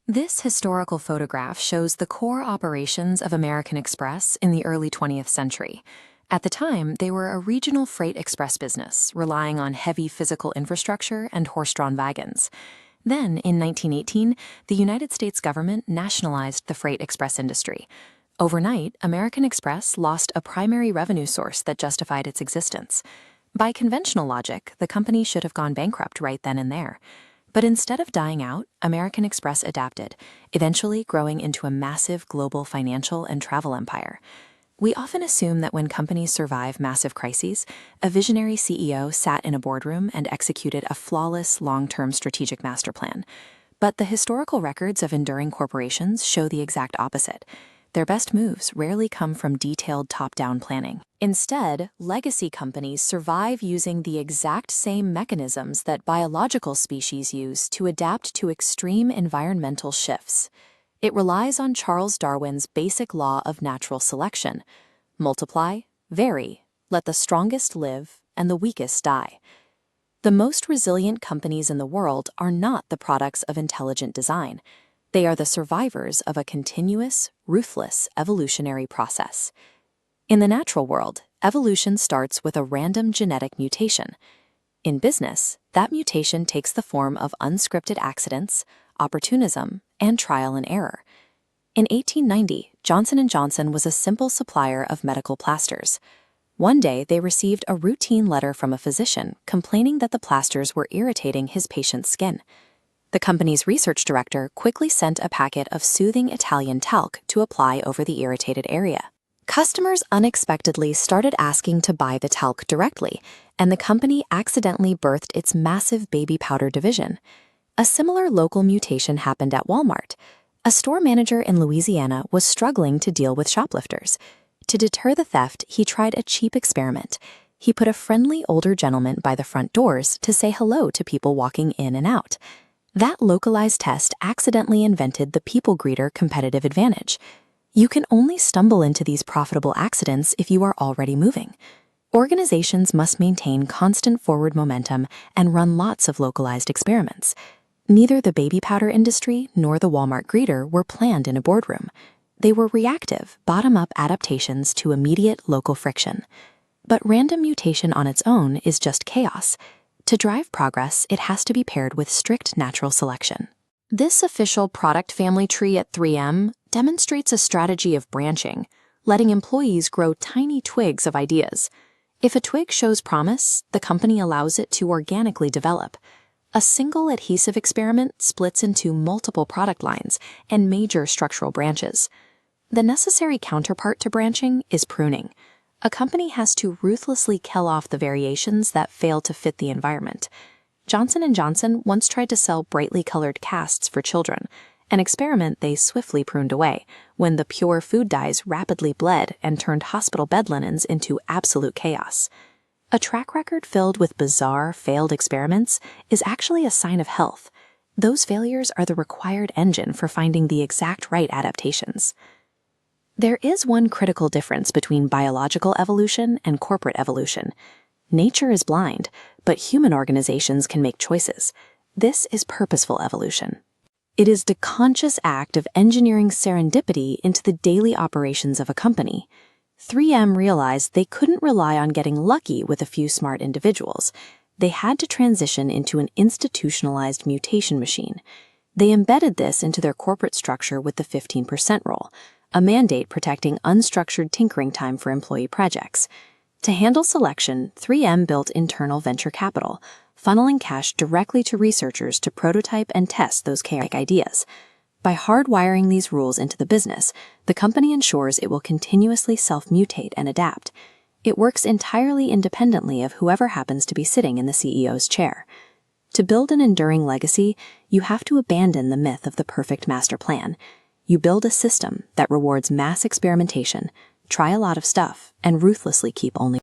This historical photograph shows the core operations of American Express in the early 20th century. At the time, they were a regional freight express business, relying on heavy physical infrastructure and horse-drawn wagons. Then, in 1918, the United States government nationalized the freight express industry. Overnight, American Express lost a primary revenue source that justified its existence. By conventional logic, the company should have gone bankrupt right then and there. But instead of dying out, American Express adapted, eventually growing into a massive global financial and travel empire. We often assume that when companies survive massive crises, a visionary CEO sat in a boardroom and executed a flawless, long-term strategic master plan. But the historical records of enduring corporations show the exact opposite. Their best moves rarely come from detailed top-down planning. Instead, legacy companies survive using the exact same mechanisms that biological species use to adapt to extreme environmental shifts. It relies on Charles Darwin's basic law of natural selection: multiply, vary, let the strongest live, and the weakest die. The most resilient companies in the world are not the products of intelligent design. They are the survivors of a continuous, ruthless evolutionary process. In the natural world, evolution starts with a random genetic mutation. In business, that mutation takes the form of unscripted accidents, opportunism, and trial and error. In 1890, Johnson & Johnson was a simple supplier of medical plasters. One day, they received a routine letter from a physician complaining that the plasters were irritating his patient's skin. The company's research director quickly sent a packet of soothing Italian talc to apply over the irritated area. Customers unexpectedly started asking to buy the talc directly, and the company accidentally birthed its massive baby powder division. A similar local mutation happened at Walmart. A store manager in Louisiana was struggling to deal with shoplifters. To deter the theft, he tried a cheap experiment. He put a friendly older gentleman by the front doors to say hello to people walking in and out. That localized test accidentally invented the people greeter competitive advantage. You can only stumble into these profitable accidents if you are already moving. Organizations must maintain constant forward momentum and run lots of localized experiments. Neither the baby powder industry nor the Walmart greeter were planned in a boardroom. They were reactive, bottom-up adaptations to immediate local friction. But random mutation on its own is just chaos. To drive progress, it has to be paired with strict natural selection. This official product family tree at 3M demonstrates a strategy of branching, letting employees grow tiny twigs of ideas. If a twig shows promise, the company allows it to organically develop. A single adhesive experiment splits into multiple product lines and major structural branches. The necessary counterpart to branching is pruning. A company has to ruthlessly kill off the variations that fail to fit the environment. Johnson & Johnson once tried to sell brightly colored casts for children, an experiment they swiftly pruned away when the pure food dyes rapidly bled and turned hospital bed linens into absolute chaos. A track record filled with bizarre, failed experiments is actually a sign of health. Those failures are the required engine for finding the exact right adaptations. There is one critical difference between biological evolution and corporate evolution. Nature is blind, but human organizations can make choices. This is purposeful evolution. It is the conscious act of engineering serendipity into the daily operations of a company. 3M realized they couldn't rely on getting lucky with a few smart individuals. They had to transition into an institutionalized mutation machine. They embedded this into their corporate structure with the 15% rule, a mandate protecting unstructured tinkering time for employee projects. To handle selection, 3M built internal venture capital, funneling cash directly to researchers to prototype and test those chaotic ideas. By hardwiring these rules into the business, the company ensures it will continuously self-mutate and adapt. It works entirely independently of whoever happens to be sitting in the CEO's chair. To build an enduring legacy, you have to abandon the myth of the perfect master plan. You build a system that rewards mass experimentation, try a lot of stuff, and ruthlessly keep only